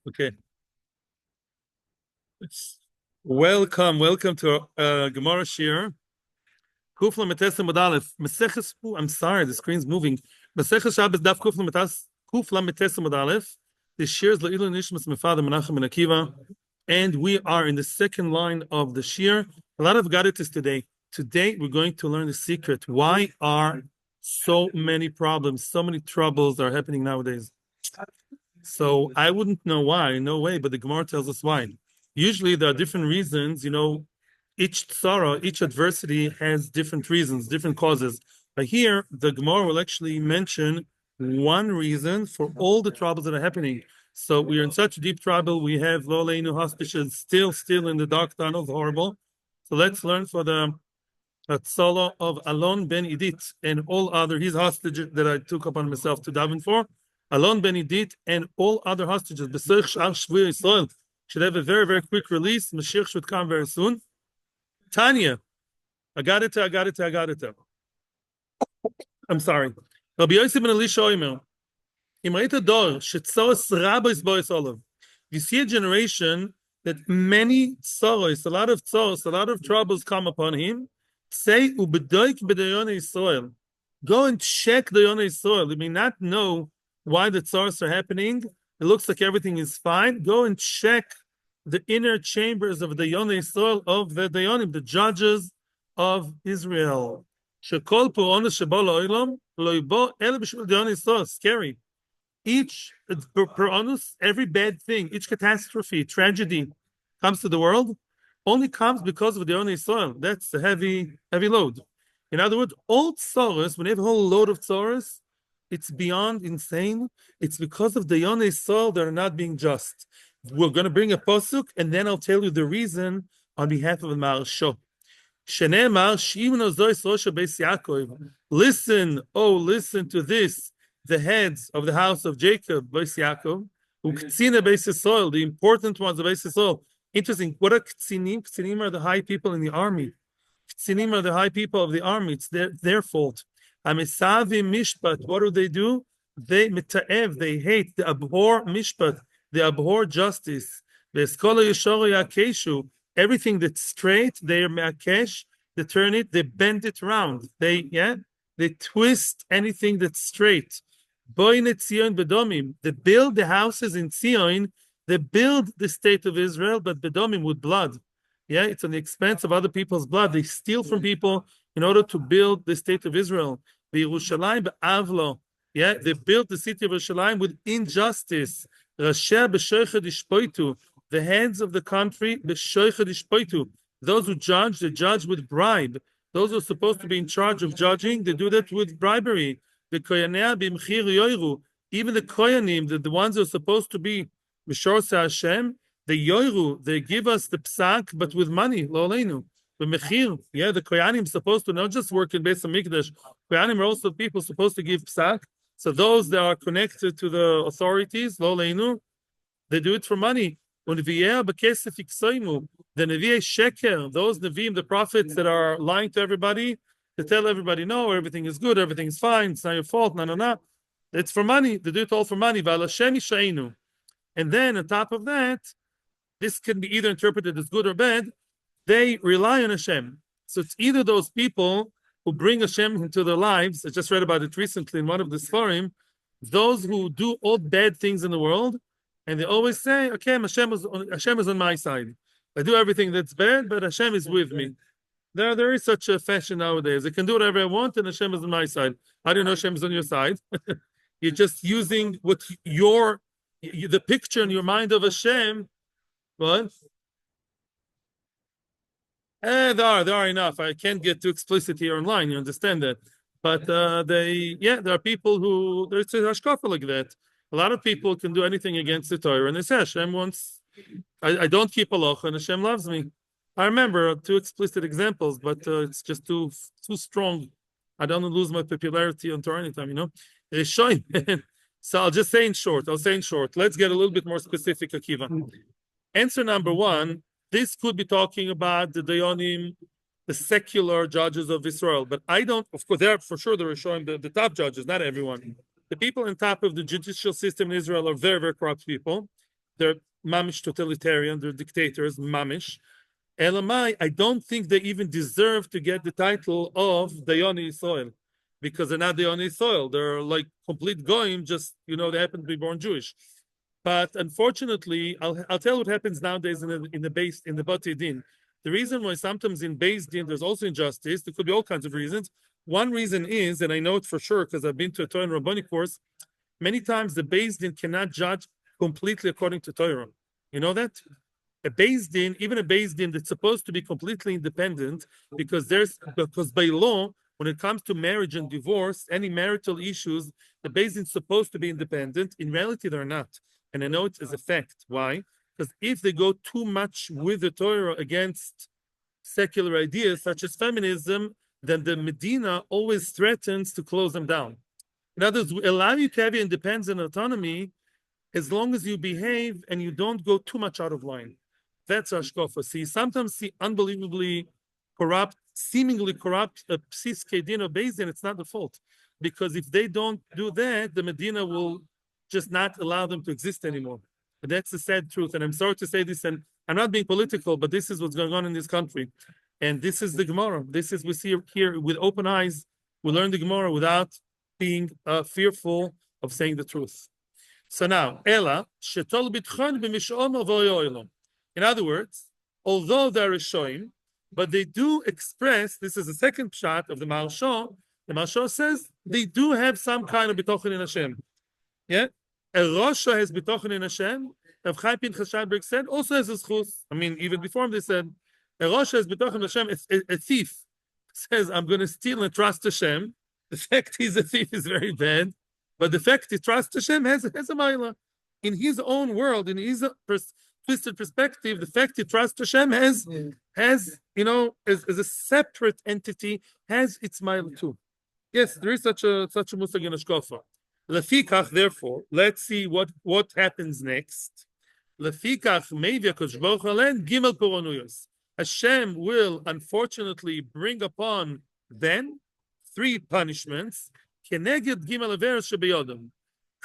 Okay. Welcome to Gemara shiur. Kufla Metes Amud Aleph. Maseches. I'm sorry, the screen's moving. Maseches Shabbos Daf Kufla Metes Amud Aleph. The shiur is Le'ilu Nishmas Mefader Menachem Ben Akiva, and we are in the second line of the shiur. A lot of gadditis today. Today we're going to learn the secret. Why are so many problems, so many troubles are happening nowadays? So I wouldn't know why, no way, but the Gemara tells us why. Usually there are different reasons, each tzara, each adversity has different reasons, different causes. But here, the Gemara will actually mention one reason for all the troubles that are happening. So we are in such deep trouble. We have Lo Leinu hostages still in the dark tunnels, horrible. So let's learn for the tzala of Alon ben Idit and all other his hostages that I took upon myself to daven for. Alon ben Idit and all other hostages. B'seich Sh'ar Shvui Yisrael should have a very, very quick release. Mashiach should come very soon. Tanya, I got it. I'm sorry. Rabbi Yosef ben Elisha Omer, Imreit Ador, Shetzoros Rabos Bois Olav. You see a generation that many tzoros, a lot of tzoros, a lot of troubles come upon him. Say, Ubedoik b'dayone Yisrael. Go and check the Yone Yisrael. You may not know why the tzoros are happening. It looks like everything is fine. Go and check the inner chambers of the Yone Yisrael, of the Dayanim, the judges of Israel. Shekol pu'onos shebo lo'olam lo yibo ele b'shvil Yone Yisrael. Scary. Each pu'onos, every bad thing, each catastrophe, tragedy comes to the world, only comes because of the Yone Yisrael. That's a heavy load. In other words, all tzoros, when you have a whole load of tzoros, it's beyond insane. It's because of the Yone Yisrael that are not being just. We're going to bring a posuk, and then I'll tell you the reason on behalf of the Maharsha. Listen to this, the heads of the house of Jacob, Beis Yaakov, the important ones of Beis Yisrael. Interesting. What are Ktzinim? Ktzinim are the high people in the army. Ktzinim are the high people of the army. It's their fault. Amisavim mishpat. What do? They mita'ev. They hate. They abhor mishpat. They abhor justice. Everything that's straight, they are me'akesh. They turn it. They bend it round. They twist anything that's straight. They build the houses in Zion. They build the state of Israel, but bedomim, with blood. It's on the expense of other people's blood. They steal from people in order to build the state of Israel. The Yerushalayim be'avlo. They built the city of Yerushalayim with injustice. The heads of the country, those who judge, they judge with bribe. Those who are supposed to be in charge of judging, they do that with bribery. The even the koyanim, the ones who are supposed to be Mishorsa Hashem, they give us the psak, but with money, lo aleinu. The mechir, the koyanim supposed to not just work in Beis Hamikdash. Koyanim are also people supposed to give psak. So those that are connected to the authorities, lo aleinu, they do it for money. When the Nevi'ei Sheker, those Nevi'im, the prophets that are lying to everybody, they tell everybody, no, everything is good, everything is fine, it's not your fault, no. It's for money. They do it all for money. And then on top of that, this can be either interpreted as good or bad. They rely on Hashem. So it's either those people who bring Hashem into their lives. I just read about it recently in one of the Sfarim. Those who do all bad things in the world, and they always say, okay, Hashem is on my side. I do everything that's bad, but Hashem is with me. There is such a fashion nowadays. I can do whatever I want, and Hashem is on my side. How do you know Hashem is on your side? You're just using what the picture in your mind of Hashem. What? There are enough. I can't get too explicit here online. You understand that? But there are people who there's a hashkafa like that. A lot of people can do anything against the Torah, and they say Hashem wants. I don't keep halacha, and Hashem loves me. I remember two explicit examples, but it's just too strong. I don't lose my popularity on Torah anytime, It's showing. So I'll just say in short. Let's get a little bit more specific, Akiva. Answer number one. This could be talking about the Dayanim, the secular judges of Israel. But I don't, of course, they're showing the top judges, not everyone. The people on top of the judicial system in Israel are very, very corrupt people. They're mamish totalitarian, they're dictators, mamish. Elamai, I don't think they even deserve to get the title of Dayoni Israel, because they're not Dayoni Israel. They're like complete goyim, just, they happen to be born Jewish. But unfortunately, I'll tell what happens nowadays in the Bati Din. The reason why sometimes in Beis Din there's also injustice, there could be all kinds of reasons. One reason is, and I know it for sure because I've been to a Torah and Rabboni course, many times the Beis Din cannot judge completely according to Torah. You know that? Even a Beis Din that's supposed to be completely independent, because by law, when it comes to marriage and divorce, any marital issues, the Beis Din is supposed to be independent. In reality, they're not. And I know it as a fact. Why? Because if they go too much with the Torah against secular ideas such as feminism, then the Medina always threatens to close them down. In other words, we allow you to have your independence and autonomy as long as you behave and you don't go too much out of line. That's Ashkofa. So you sometimes see unbelievably corrupt, seemingly corrupt Psis Kedin or Beis Din. It's not the fault. Because if they don't do that, the Medina will just not allow them to exist anymore. But that's the sad truth. And I'm sorry to say this, and I'm not being political, but this is what's going on in this country. And this is the Gemara. We see here with open eyes, we learn the Gemara without being fearful of saying the truth. So now, Ela, Shetol Bitchon b'mishom avoy. In other words, although they're Rishoim, but they do express, this is the second shot of the Maharsha, the Maharsha says they do have some kind of bitochen in Hashem. Yeah? A Rosha has bitochen in Hashem. Rav Chaim Pinchas Shadberg said, also has a schus. I mean, even before him they said, a Rosha has bitochen in Hashem. A thief says, I'm going to steal and trust Hashem. The fact he's a thief is very bad. But the fact he trusts Hashem has a maila. In his own world, in his twisted perspective, the fact he trusts Hashem has as a separate entity, has its maila too. Yes, there is such a musag in Ashkofa. Lefikach, therefore, let's see what happens next. Lefikach, maybe Gimel Koronuyos. Hashem will unfortunately bring upon them 3 punishments, Keneged Gimel Averos Shebeyodam,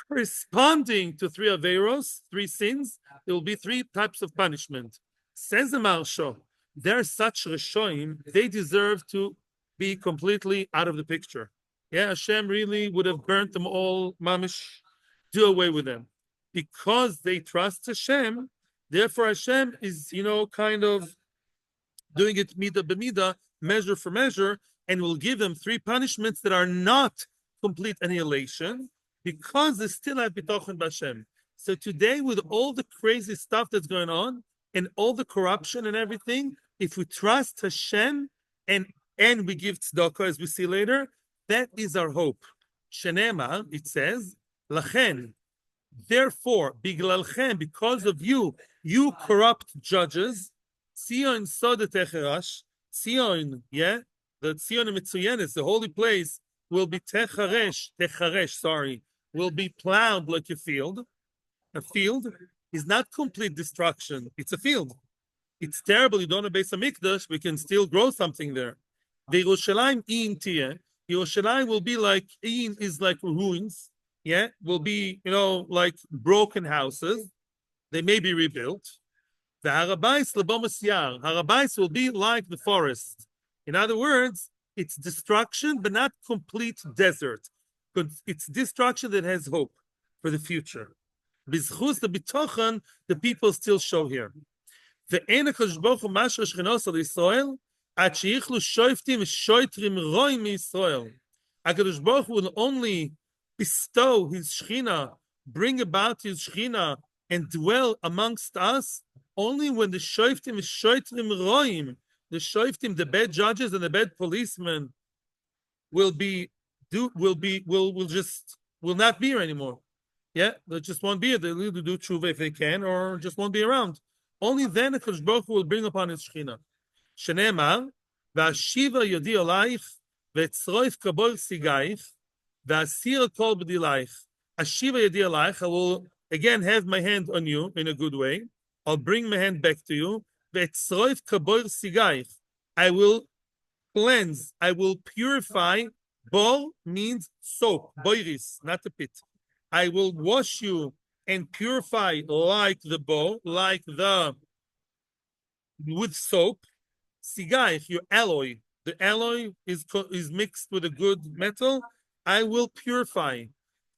corresponding to 3 Averos, 3 sins. There will be 3 types of punishment. Says the Maharsha, they're such Rishoim, they deserve to be completely out of the picture. Yeah, Hashem really would have burnt them all, mamish, do away with them. Because they trust Hashem, therefore Hashem is, kind of doing it midah b'midah, measure for measure, and will give them 3 punishments that are not complete annihilation, because they still have bitochen b'Hashem. So today, with all the crazy stuff that's going on, and all the corruption and everything, if we trust Hashem and we give tzedakah, as we see later, that is our hope. Shenema, it says, Lachen, therefore, biglalchem, because of you corrupt judges, Tzion soda techerash, Tzion, the Tzion Mitzuyenis, the holy place, will be will be plowed like a field. A field is not complete destruction. It's a field. It's terrible. You don't have Beis Hamikdash. We can still grow something there. The Yerushalayim in Tiyeh. Yerushalayim will be like, is like ruins. Yeah, will be, like broken houses. They may be rebuilt. The Harabais Labomas Yar. Harabais will be like the forest. In other words, it's destruction, but not complete desert. But it's destruction that has hope for the future. Bizchus the bitochen, the people still show here. The Enakash Baruch Hu Mashra Shchinos Israel, at sheichlu shoiftim shoitrim roim Israel. HaKadosh Baruch Hu will only bestow His Shechina, bring about His Shechina, and dwell amongst us only when the shoiftim is shoitrim roim. The shoiftim, the bad judges and the bad policemen, will not be here anymore. Yeah, they just won't be here. They'll either do tshuva if they can, or just won't be around. Only then the Kadosh Baruch Hu will bring upon His Shechina. Shenemar, v'ashiva yodi olaich, v'etzroif kabol sigaich, v'asir kol b'dilaich. Ashiva yodi olaich, I will again have my hand on you in a good way. I'll bring my hand back to you. V'etzroif kabol sigaich. I will cleanse, I will purify. Bor means soap, boiris, not a pit. I will wash you and purify like the bow, with soap. Sigai, if your alloy, the alloy is mixed with a good metal, I will purify.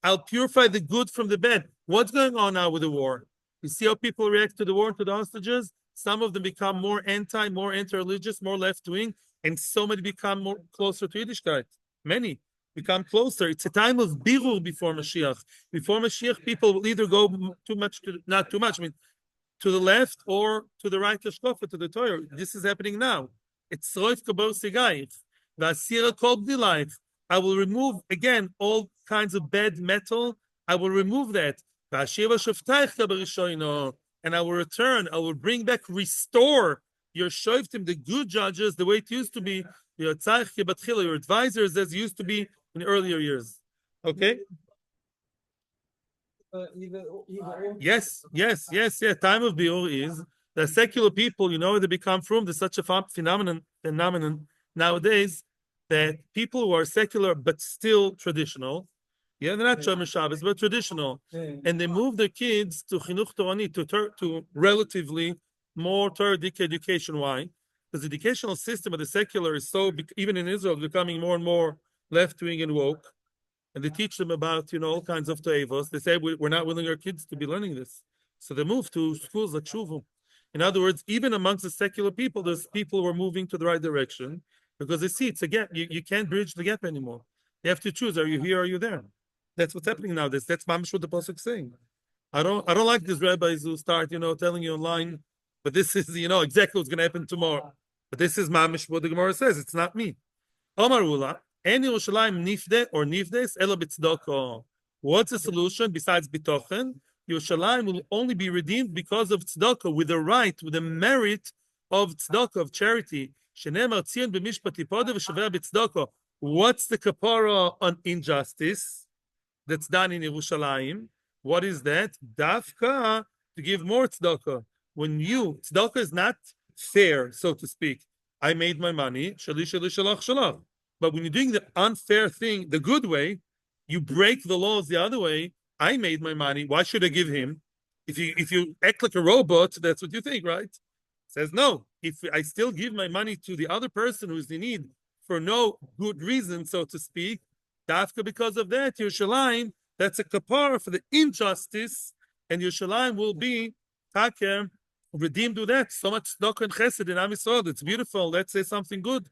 I'll purify the good from the bad. What's going on now with the war? You see how people react to the war, to the hostages? Some of them become more anti-religious, more left-wing, and so many become more closer to Yiddishkeit. Many become closer. It's a time of birur before Mashiach. Before Mashiach, people will either go not too much, I mean, to the left or to the right, to the Torah. This is happening now. It's roif kabor sigayich. V'asira kol b'dilayich. I will remove, again, all kinds of bad metal. I will remove that. And I will return, I will bring back, restore your shoftim, the good judges, the way it used to be, your advisors as it used to be in earlier years. Okay? Yes. Time of Biur is the secular people, you know where they become from. There's such a phenomenon nowadays that people who are secular but still traditional, they're not Shomer Shabbos, but traditional, and they move their kids to Chinuch Torani, to relatively more Torah-dik education. Why? Because the educational system of the secular is so, even in Israel, becoming more and more left-wing and woke. And they teach them about, all kinds of toevos. They say, we're not willing our kids to be learning this. So they move to schools like Shuvu. In other words, even amongst the secular people, there's people who are moving to the right direction because they see it's a gap. You can't bridge the gap anymore. You have to choose. Are you here or are you there? That's what's happening now. That's mamish what the pasuk is saying. I don't like these rabbis who start, telling you online, but this is, exactly what's going to happen tomorrow. But this is mamish what the Gemara says. It's not me. Omar Ula. Any Yerushalayim nifde or nifdes elo b'tzedakah. What's the solution besides bitochen? Yerushalayim will only be redeemed because of tzedakah, with the merit of tzedakah, of charity. Shenemar tzion b'mishpat yipodah v'shaveh b'tzedakah. What's the kapara on injustice that's done in Yerushalayim? What is that? Dafka, to give more tzedakah. Tzedakah is not fair, so to speak. I made my money, shalish shalach shalach. But when you're doing the unfair thing, the good way, you break the laws the other way. I made my money. Why should I give him? If you act like a robot, that's what you think, right? It says no. If I still give my money to the other person who's in need for no good reason, so to speak, dafka because of that, Yerushalayim, that's a kapara for the injustice, and Yerushalayim will be taker, redeemed with that. So much tzedakah and chesed in Am Yisrael. It's beautiful. Let's say something good.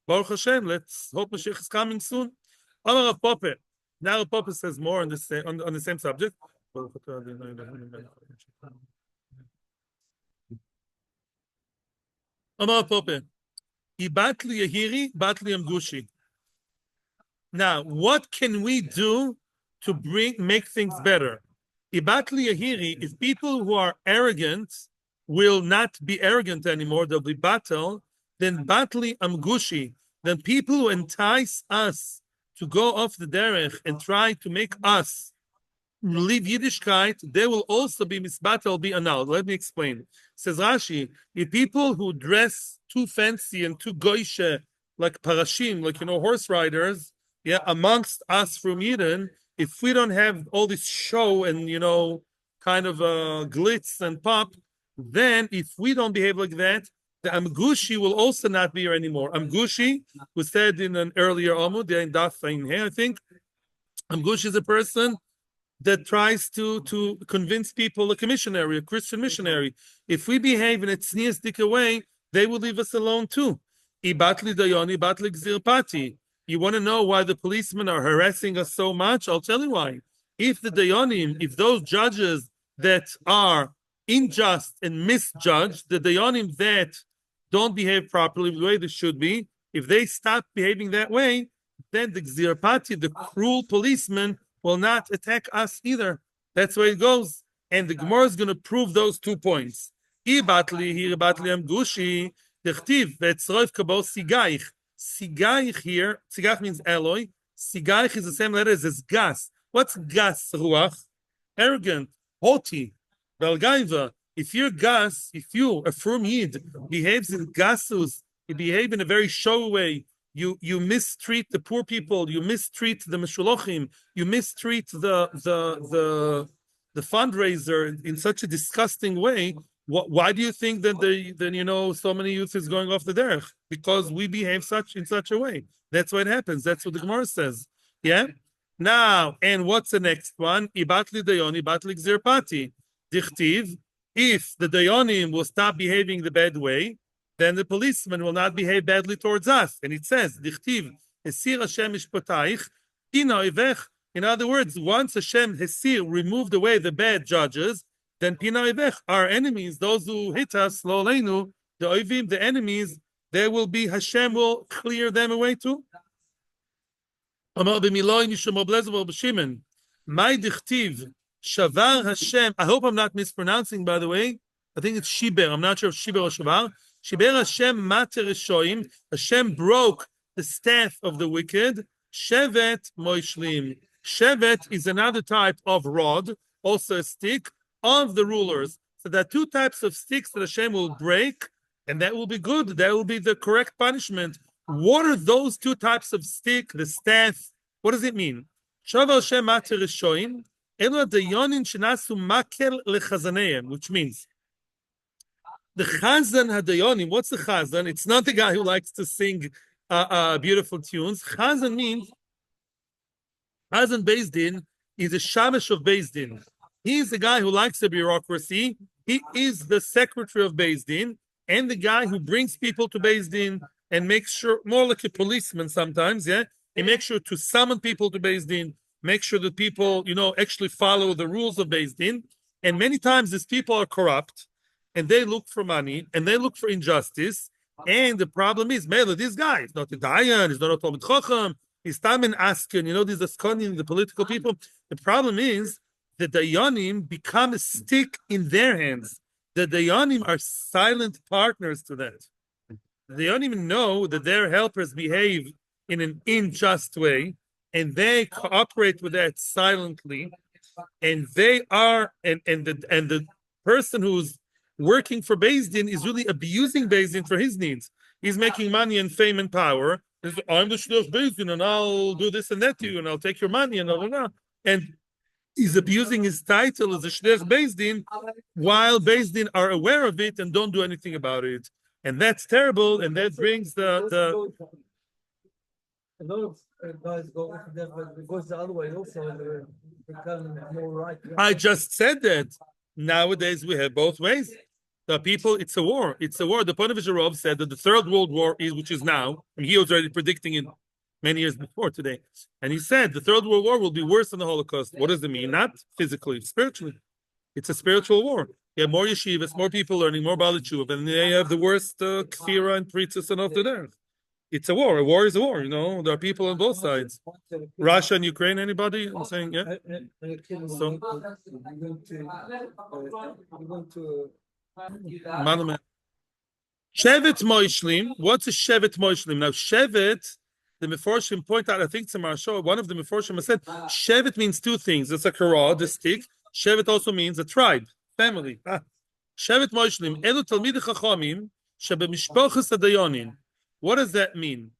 Baruch Hashem, let's hope Mashiach is coming soon. Amar Rav Pope. Now Rav Pope says more on the same subject. Amar Rav Pope. Ibatli Yehiri, Batli Amgushi. Now, what can we do to make things better? Ibatli Yehiri, if people who are arrogant will not be arrogant anymore, they'll be battle, then Batli Amgushi, then people who entice us to go off the derech and try to make us leave Yiddishkeit, they will also be misbatel, be annulled. Let me explain. Says Rashi, if people who dress too fancy and too goishe, like parashim, like, horse riders, amongst us from Eden, if we don't have all this show and, kind of glitz and pop, then if we don't behave like that, the Amgushi will also not be here anymore. Amgushi was said in an earlier Amud, in Daf here, I think. Amgushi is a person that tries to convince people, like a missionary, a Christian missionary. If we behave in a tzniastic way, they will leave us alone too. Ibatli dayoni, ibatli gzirpati. You want to know why the policemen are harassing us so much? I'll tell you why. If the dayonim, if those judges that are unjust and misjudged, the dayonim that don't behave properly the way they should be, if they stop behaving that way, then the gzirpati, the cruel policeman, will not attack us either. That's where it goes. And the Gemara is going to prove those 2 points. Ibatli here, batli amgushi, dechtiv, vetzroif kabo sigaich. Sigaich here, sigaich means alloy. Sigaich is the same letter as gas. What's gas, ruach? Arrogant, haughty, belgaiva. If you're gas, if you, a firm yid, behaves in gasus, you behave in a very showy way, you mistreat the poor people, you mistreat the meshulachim, you mistreat the the fundraiser in such a disgusting way, why do you think that so many youth is going off the derech? Because we behave in such a way. That's what happens. That's what the Gemara says. Yeah. Now, and what's the next one? Ibatli dayoni, ibatli gzirpati. Dichtiv. If the dayonim will stop behaving the bad way, then the policeman will not behave badly towards us. And it says, Dichtiv, Esir Hashem mishpataich, ina ivech. In other words, once Hashem Hesir removed away the bad judges, then Pina ivech, our enemies, those who hit us, lo leinu, the oivim, the enemies, there will be, Hashem will clear them away too. Amar b'miloi mishum oblezav b'shimen, my dichtiv, shavar Hashem, I hope I'm not mispronouncing, by the way, I think it's Shiber, I'm not sure if Shiber or Shavar, Shiber Hashem mater eshoim, Hashem broke the staff of the wicked, Shevet moishlim. Shevet is another type of rod, also a stick, of the rulers. So there are two types of sticks that Hashem will break, and that will be good. That will be the correct punishment. What are those two types of stick, the staff? What does it mean? Shavar Hashem mater eshoim, elo dayonin shenasu makel lechazaneim, which means the chazan hadayonim. What's the chazan? It's not the guy who likes to sing beautiful tunes. Chazan means Chazan Beis Din is a shamash of Beis Din. He's the guy who likes the bureaucracy. He is the secretary of Beis Din and the guy who brings people to Beis Din and makes sure, more like a policeman sometimes, yeah? He makes sure to summon people to Beis Din, make sure that people, actually follow the rules of Beis Din. And many times these people are corrupt and they look for money and they look for injustice. And the problem is, Mela, this guy is not a Dayan, he's not a Talmid Chacham, he's Tamin Askin, these Askonim, the political people. The problem is the Dayanim become a stick in their hands. The Dayanim are silent partners to that. They don't even know that their helpers behave in an unjust way, and they cooperate with that silently. And they are, and the person who's working for Beis Din is really abusing Beis Din for his needs. He's making money and fame and power. I'm the shliach Beis Din, and I'll do this and that to you, and I'll take your money, and blah, blah, blah. And he's abusing his title as a shliach Beis Din, while Beis Din are aware of it and don't do anything about it. And that's terrible, and that brings the a lot of guys go off there, but it goes the other way also. Become more right. I just said that. Nowadays we have both ways. The people, it's a war. It's a war. The Ponevezherov said that the Third World War is, which is now, and he was already predicting it many years before today. And he said the Third World War will be worse than the Holocaust. What does it mean? Not physically, spiritually. It's a spiritual war. You have more yeshivas, more people learning, more Baalei Teshuva, and they have the worst kfira and pritzes and after there. It's a war. A war is a war, There are people on both sides. Russia and Ukraine, anybody? I'm saying, yeah. So, Shevet Moishlim. What's a Shevet Moishlim? Now, Shevet, the Meforshim point out, I think it's a Marsha, one of the Meforshim has said, Shevet means two things. It's a kara, the stick. Shevet also means a tribe, family. Shevet Moishlim. Elu Talmidei Chachamim, shebemishpochas hadayonim. What does that mean?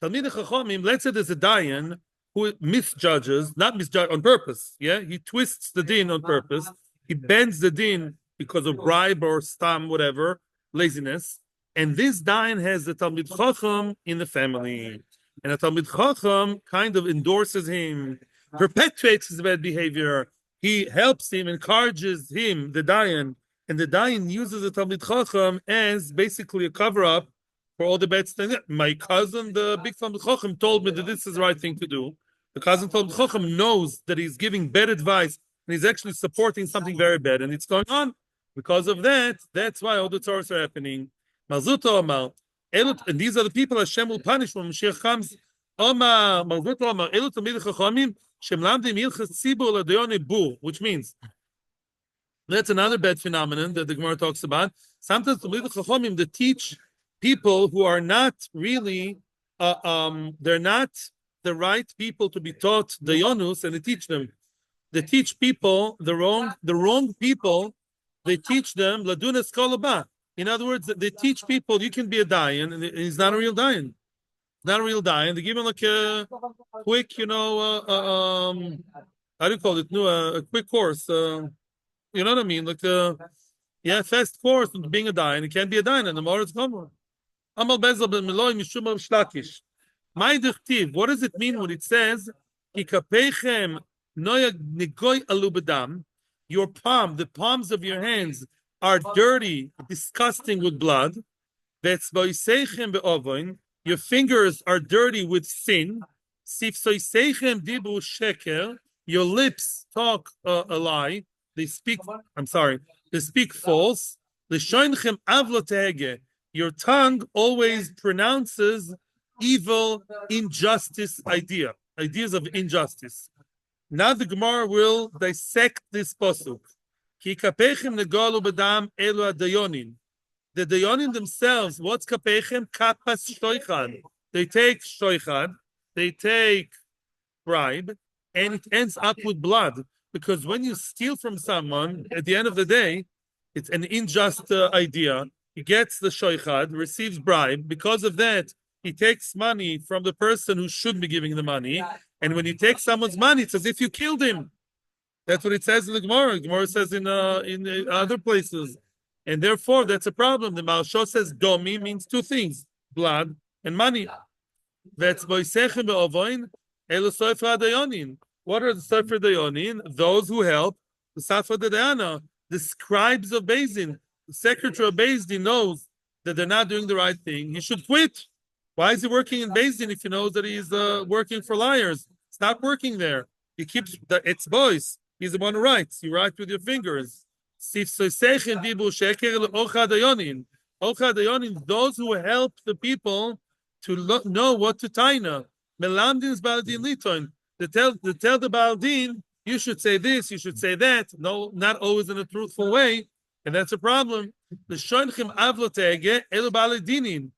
Talmidei Chachamim, let's say there's a dayan who misjudges, not misjudge on purpose, yeah? He twists the din on purpose. He bends the din because of bribe or stam, whatever, laziness. And this dayan has the Talmid Chacham in the family. And the Talmid Chacham kind of endorses him, perpetuates his bad behavior. He helps him, encourages him, the dayan. And the dayan uses the Talmid Chacham as basically a cover-up for all the bad things. My cousin, the big Talmid Chacham, told me that this is the right thing to do. The cousin Talmid Chacham knows that he's giving bad advice and he's actually supporting something very bad, and it's going on. Because of that, that's why all the Torahs are happening. Malzuto Omar, and these are the people Hashem will punish when Mashiach comes. Omar, Malzuto Omar, Elu Talmidei Chachamim, Shem Lamdim Ilchas Tzibur L'Dayoni Bur, which means that's another bad phenomenon that the Gemara talks about. Sometimes Talmidei Chachamim, they teach people who are not really, they're not the right people to be taught the Yonus, and they teach them. They teach people the wrong people. They teach them Ladunas Kolaba. In other words, they teach people you can be a dayan, and he's not a real dayan. Not a real dayan. They give him like a quick, how do you call it? No, a quick course. You know what I mean? Like fast course into being a dayan. It can't be a dayan, and the more it's common. Amal bezel ben meloy mishum shlakish. My dichtiv. What does it mean when it says ikapechem noya nigoy alubadam? Your palm, the palms of your hands are dirty, disgusting with blood. That's boisechem beovoin. Your fingers are dirty with sin. Sifsoisechem dibu sheker. Your lips talk a lie. They speak. I'm sorry. They speak false. L'shoinchem avlotege. Your tongue always pronounces evil, injustice ideas of injustice. Now the Gemara will dissect this pasuk. Ki kapechem negalu bedam elu adayonin. The dayonim themselves, what's kapechem? Kapas shtoichan. They take shtoichan, they take bribe, and it ends up with blood. Because when you steal from someone, at the end of the day, it's an unjust idea. He gets the shoichad, receives bribe. Because of that, he takes money from the person who should be giving the money. And when you take someone's money, it's as if you killed him. That's what it says in the Gemara. The Gemara says in other places. And therefore, that's a problem. The Maharsha says domi means two things, blood and money. That's boisechem be'ovoin elu sofer dayonin. What are the sofer dayonin? Those who help the Safa Dayana, the scribes of Beis Din. The secretary of Beis Din knows that they're not doing the right thing. He should quit. Why is he working in Beis Din if he knows that he's working for liars? Stop working there. He keeps it's boys. He's the one who writes. You write with your fingers. Those who help the people to know what to taina. To tell the Baldin, you should say this, you should say that. No, not always in a truthful way, and that's a problem. The shonchim avlotege elu baladinin.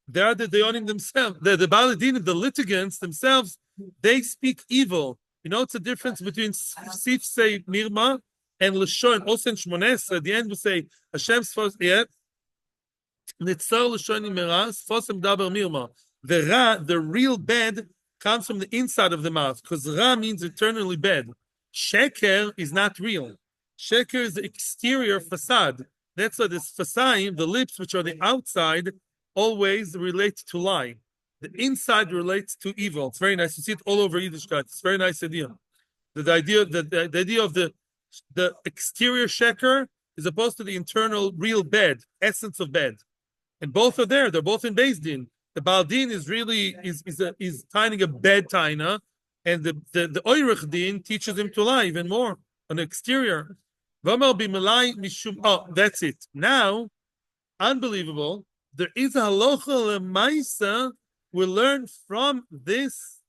They are the dayonim themselves. The baladinin, the litigants themselves, they speak evil. You know, it's a difference between sifsei mirma and lashon. Also in Shmones, at the end we say Hashem's first nitzar lashon imera sfosem daber mirma. The ra, the real bad, comes from the inside of the mouth, because ra means eternally bad. Sheker is not real. Sheker is the exterior facade. That's why this facade, the lips, which are the outside, always relate to lie. The inside relates to evil. It's very nice. You see it all over Yiddishkeit. It's a very nice idea. The idea of the exterior sheker is opposed to the internal real bad, essence of bad. And both are there. They're both in Beis Din. The Baldin is really is tining a bad taina, and the Oirich Din teaches him to lie even more on the exterior. Oh, that's it. Now, unbelievable. There is a halacha lemaisa. We learn from this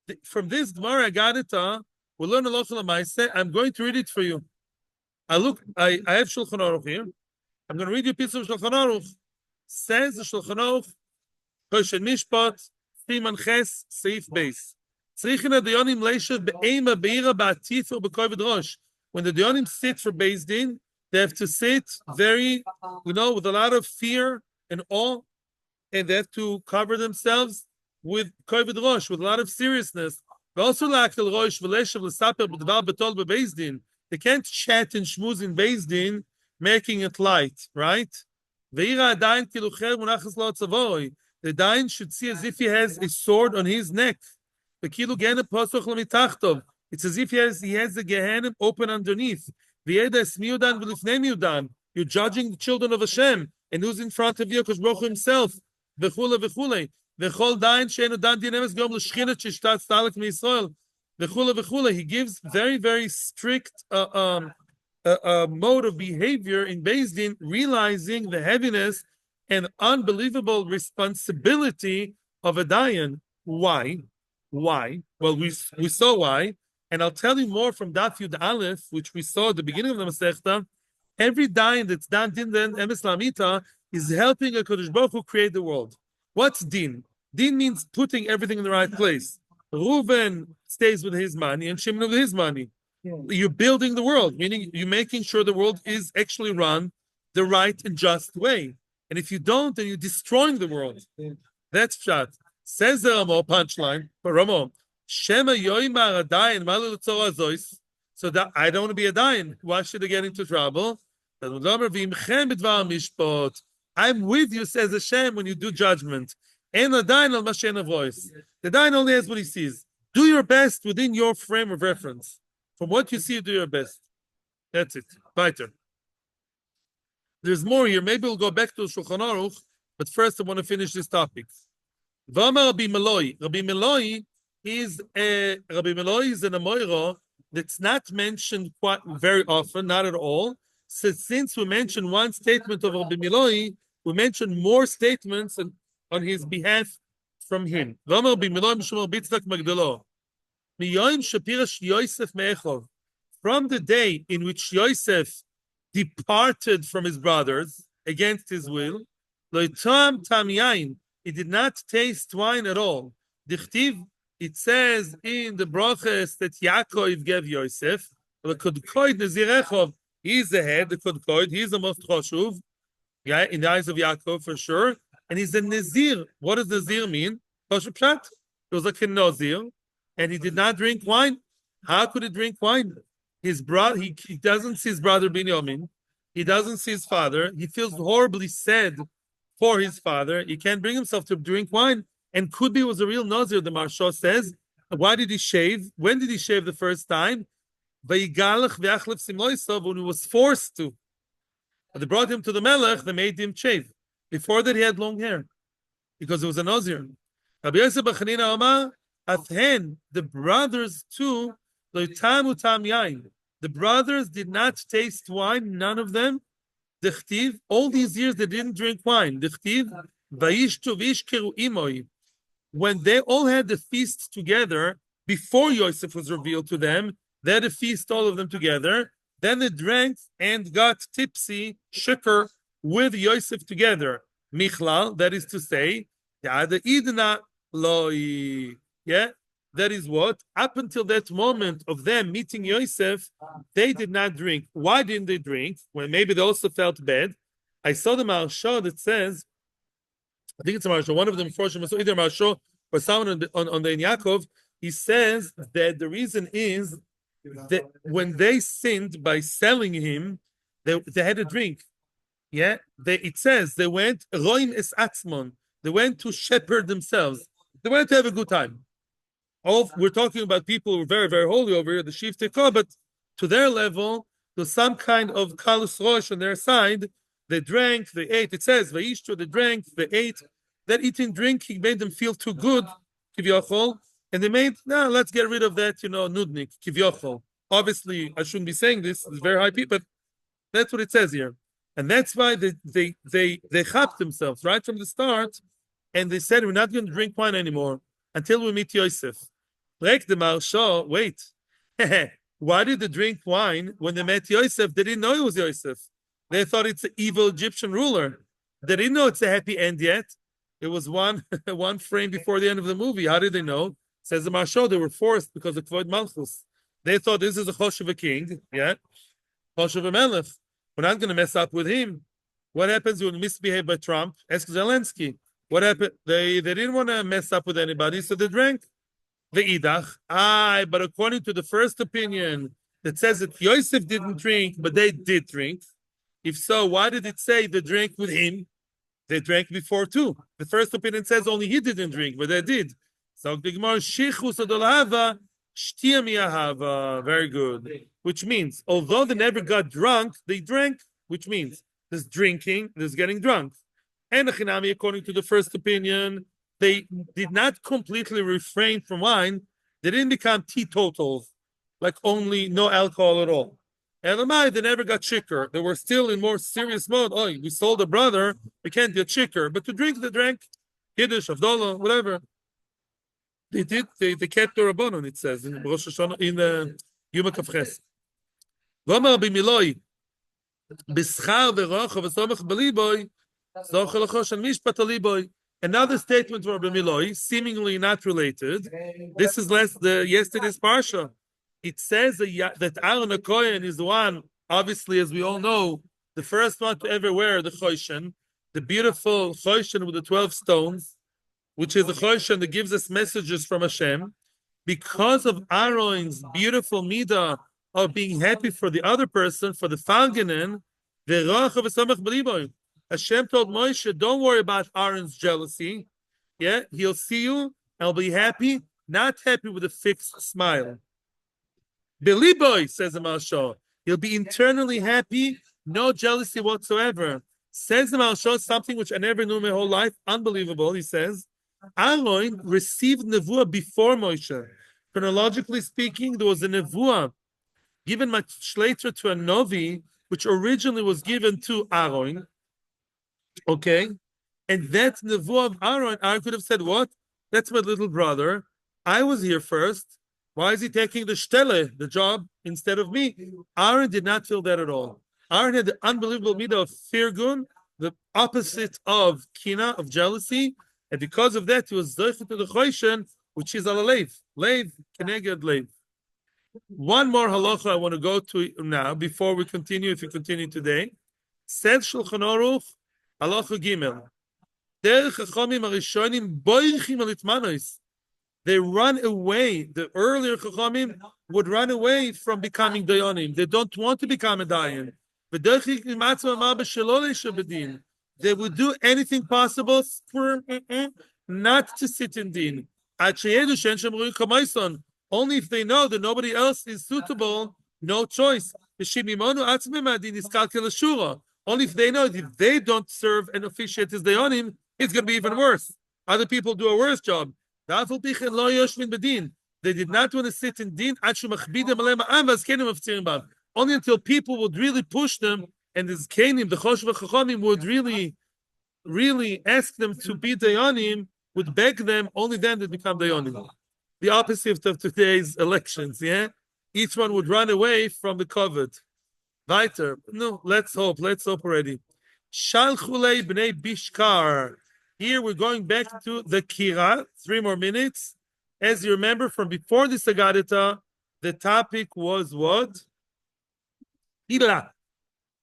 Gemara Agadita. We learn halacha lemaisa. I'm going to read it for you. I have Shulchan Aruch here. I'm going to read you a piece of Shulchan Aruch. Says the Shulchan Aruch, Kosher Mishpat, Siman Ches, Seif Beis. Tzrichin hadayonim leishav be'ema be'ira ba'atifu b'kovid rosh. When the dayonim sit for Beis Din, they have to sit very, with a lot of fear and awe, and they have to cover themselves with kovid rosh, with a lot of seriousness. Also, la'akel rosh v'leishav l'saper b'dvar b'tol b'Beis Din. They can't chat and shmooze in Beis Din, making it light, right? Ve'ira adayin kilucher munachas lo tzavoi. The dayan should see as if he has a sword on his neck. It's as if he has the Gehenim open underneath. You're judging the children of Hashem, and who's in front of you? Because Baruch Hu himself. He gives very, very strict mode of behavior in Beis Din, realizing the heaviness and unbelievable responsibility of a dayan. Why? Well, we saw why, and I'll tell you more from Daf Yud Aleph, which we saw at the beginning of the Masechta. Every dayan that's done din then emes lamita is helping a Kodesh Baruch Hu create the world. What's din? Din means putting everything in the right place. Reuven stays with his money and Shimon with his money. Yeah. You're building the world, meaning you're making sure the world is actually run the right and just way. And if you don't, then you're destroying the world. Yeah. That's pshat. Says the Ramo, punchline, but Ramo, Shema yoimar adayin malu l'tzor azois. So that I don't want to be a dayan. Why should I get into trouble? I'm with you, says Hashem, when you do judgment. And a dayan al mashen voice. The dayan only has what he sees. Do your best within your frame of reference. From what you see, do your best. That's it. Weiter. There's more here. Maybe we'll go back to Shulchan Aruch, but first I want to finish this topic. V'amar Rabbi Meloi. Rabbi Meloi is an Amoira that's not mentioned quite very often, not at all. So since we mentioned one statement of Rabbi Meloi, we mentioned more statements on his behalf from him. V'amar Rabbi Meloi Mishum Bitzdak Magdalo. Miyoim Shapirash Yosef Me'echov. From the day in which Yosef departed from his brothers against his will, he did not taste wine at all. Dichtiv, it says in the brachas that Yaakov gave Yosef, the Kodkoid Nazirechov, he's the head, the Kodkoid, he's the most choshuv, yeah, in the eyes of Yaakov for sure, and he's a Nazir. What does Nazir mean? Choshuv Pshat. It was like a Nazir, and he did not drink wine. How could he drink wine? His brother, he doesn't see his brother Binyamin. He doesn't see his father. He feels horribly sad for his father. He can't bring himself to drink wine. And could be was a real Nazir, the Maharsha says. Why did he shave? When did he shave the first time? When he was forced to. They brought him to the Melech, they made him shave. Before that, he had long hair because it was a Nazir. Rabbi Yosef B'Chanina Amar, Athen, the brothers too, the brothers did not taste wine, none of them. All these years they didn't drink wine. When they all had the feast together, before Yosef was revealed to them, they had a feast, all of them together. Then they drank and got tipsy, shiur, with Yosef together. Michlal, that is to say, yeah, that is what? Up until that moment of them meeting Yosef, they did not drink. Why didn't they drink? Well, maybe they also felt bad. I saw the Maharsha that says, I think it's a Maharsha, one of them, either Maharsha or someone on the Yaakov, he says that the reason is that when they sinned by selling him, they had a drink. Yeah, it says they went, Roim es atzmon, they went to shepherd themselves. They went to have a good time. We're talking about people who are very, very holy over here, the Shiv Tekah, but to their level, there's some kind of kalus rosh on their side. They drank, they ate. It says, Vayishtu, they drank, they ate. That eating, drinking made them feel too good, kivyochol, and they made, let's get rid of that, nudnik, kivyochol. Obviously, I shouldn't be saying this, it's very high people, but that's what it says here. And that's why they chapped themselves right from the start, and they said, we're not going to drink wine anymore until we meet Yosef. Like the Maharsha, wait. Why did they drink wine when they met Yosef? They didn't know it was Yosef. They thought it's an evil Egyptian ruler. They didn't know it's a happy end yet. It was one frame before the end of the movie. How did they know? Says the Maharsha, they were forced because of Kvod Malchus. They thought this is a Choshev king, yeah? Choshev Melech. We're not going to mess up with him. What happens when we misbehave by Trump? Ask Zelensky. What happened? They didn't want to mess up with anybody, so they drank. The idach. But according to the first opinion that says that Yosef didn't drink, but they did drink. If so, why did it say they drank with him? They drank before too. The first opinion says only he didn't drink, but they did. So the Gemara shichus adolahava shtia miahava. Very good. Which means, although they never got drunk, they drank. Which means there's drinking, there's getting drunk. And according to the first opinion, they did not completely refrain from wine. They didn't become teetotals, like only no alcohol at all. Elamai, they never got shiur. They were still in more serious mode. Oh, we sold a brother, we can't get shiur. But to drink, they drank. Kiddush, Avdollah, whatever. They did, they kept the Rabbanon, it says, in Rosh Hashanah, in the Yom Kavches. V'amar b'miloi, b'schar v'rocha v'somach b'liboy, another statement from Rabbi Miloi, seemingly not related. This is yesterday's parsha. It says that Aaron HaKohen is the one, obviously, as we all know, the first one to ever wear the choshen, the beautiful choshen with the 12 stones, which is the choshen that gives us messages from Hashem. because of Aaron's beautiful midah of being happy for the other person, for the Falganin, Hashem told Moshe, don't worry about Aaron's jealousy. Yeah, he'll see you, I'll be happy, not happy with a fixed smile. Beliboy, says the Malshah, he'll be internally happy, no jealousy whatsoever. Says the Malshah something which I never knew my whole life, unbelievable. He says, Aaron received nevuah before Moshe. Chronologically speaking, there was a nevuah given much later to a novi, which originally was given to Aaron. Okay, and that nevuah of Aaron, I could have said, what? That's my little brother. I was here first. Why is he taking the shtele, the job, instead of me? Aaron did not feel that at all. Aaron had the unbelievable midah of firgun, the opposite of kina, of jealousy, and because of that, he was zeichet to the choishen, which is al leiv, leiv keneged leiv. One more halacha I want to go to now before we continue. If we continue today, says Shulchan Aruch, halacha gimel. Derech chachamim harishonim boichim al itmanos. They run away. The earlier chachamim would run away from becoming dayanim. They don't want to become a dayan. They would do anything possible not to sit in din. Only if they know that nobody else is suitable, no choice. Only if they know that if they don't serve and officiate as dayanim, it's going to be even worse. Other people do a worse job. They did not want to sit in din only until people would really push them, and this Kenim, the Choshev Chachamim, would really ask them to be dayanim, would beg them, only then they become dayanim. The opposite of today's elections, yeah? Each one would run away from the covet. Weiter. No, let's hope already. Shalchulei b'nei Bishkar. Here we're going back to the Kira, 3 more minutes. As you remember from before this Agadita, the topic was what? Ila.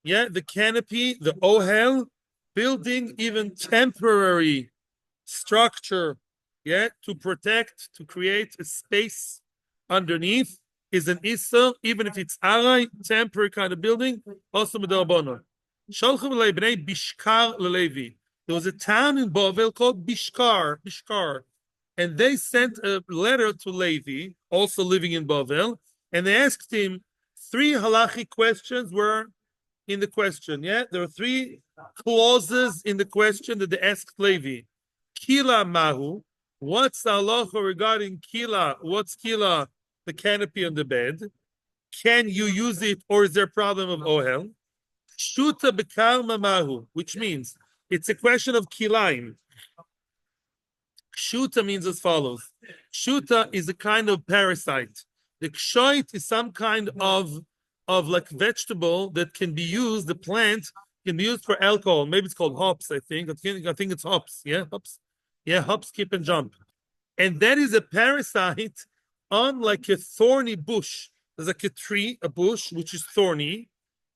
Yeah, the canopy, the ohel, building even temporary structure, yeah, to protect, to create a space underneath is an issa, even if it's arai, temporary kind of building, also medarbonon. Shalchum leibnei Bishkar lelevi. There was a town in Bavel called Bishkar, and they sent a letter to Levi, also living in Bavel, and they asked him 3 halachic questions were in the question. Yeah, there are 3 clauses in the question that they asked Levi. Kila mahu. What's the halacha regarding kila? What's kila? The canopy on the bed. Can you use it, or is there a problem of ohel? Shuta bekalma mahu, which means it's a question of kilaim. Shuta means as follows. Shuta is a kind of parasite. The kshoit is some kind of like vegetable that can be used, the plant can be used for alcohol. Maybe it's called hops, I think. I think it's hops. Yeah, hops. Yeah, hops, skip and jump. And that is a parasite on like a thorny bush. There's like a tree, a bush, which is thorny.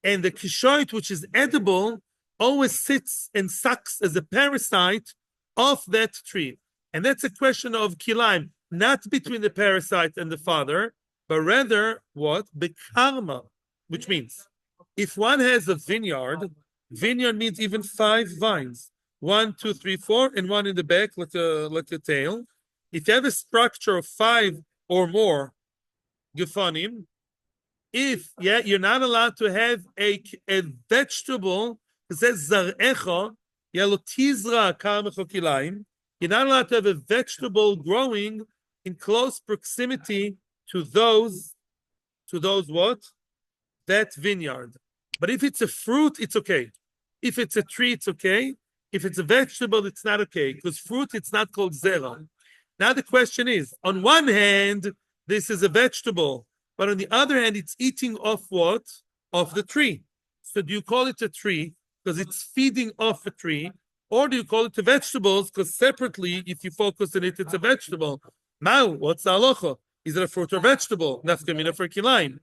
And the kshoit, which is edible, always sits and sucks as a parasite off that tree. And that's a question of kilaim, not between the parasite and the father, but rather what? Bekarma, which means if one has a vineyard means even 5 vines. 1, 2, 3, 4, and 1 in the back, like a tail. If you have a structure of 5 or more gefanim, you're not allowed to have a vegetable. It says zarecha yalotizra karmecho kilaim. You're not allowed to have a vegetable growing in close proximity to those what? That vineyard. But if it's a fruit, it's okay. If it's a tree, it's okay. If it's a vegetable, it's not okay. Because fruit, it's not called zera. Now the question is, on one hand, this is a vegetable. But on the other hand, it's eating off what? Off the tree. So do you call it a tree because it's feeding off a tree? Or do you call it a vegetable because separately, if you focus on it, it's a vegetable? Now, what's the halacha? Is it a fruit or vegetable? Nafkamina for kilaim.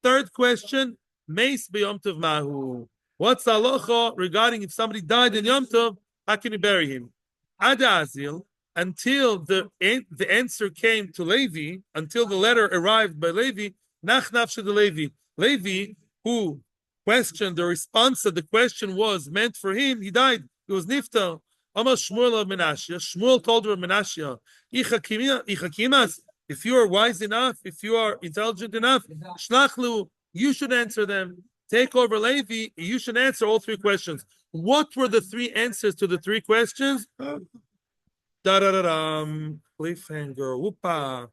Third question, meis b'yom tov mahu. What's the halacha regarding if somebody died in Yom Tov, how can you bury him? Ada azil, until the answer came to Levi, until the letter arrived by Levi, nach nafshe de Levi. Levi, who questioned the response that the question was meant for him, he died. He was niftar. Amar Shmuel of Menashe. Shmuel told her of Menashe, Ichakimas, if you are wise enough, if you are intelligent enough, shlachlu, you should answer them. Take over Levi, you should answer all three questions. What were the three answers to the three questions? Da-da-da-dum. Cliffhanger. Whoopa.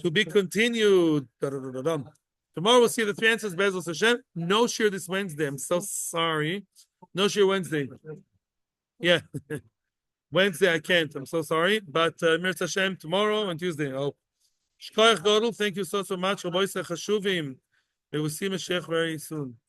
To be continued. Da-da-da-da-dum. Tomorrow we'll see the three answers. Bezos Hashem. No shiur this Wednesday. I'm so sorry. No shiur Wednesday. Yeah. Wednesday I can't. I'm so sorry. But Mirz Hashem tomorrow and Tuesday. Oh. Shkoyach Godel. Thank you so much. Rabbi Chashuvim. We will see Mashiach very soon.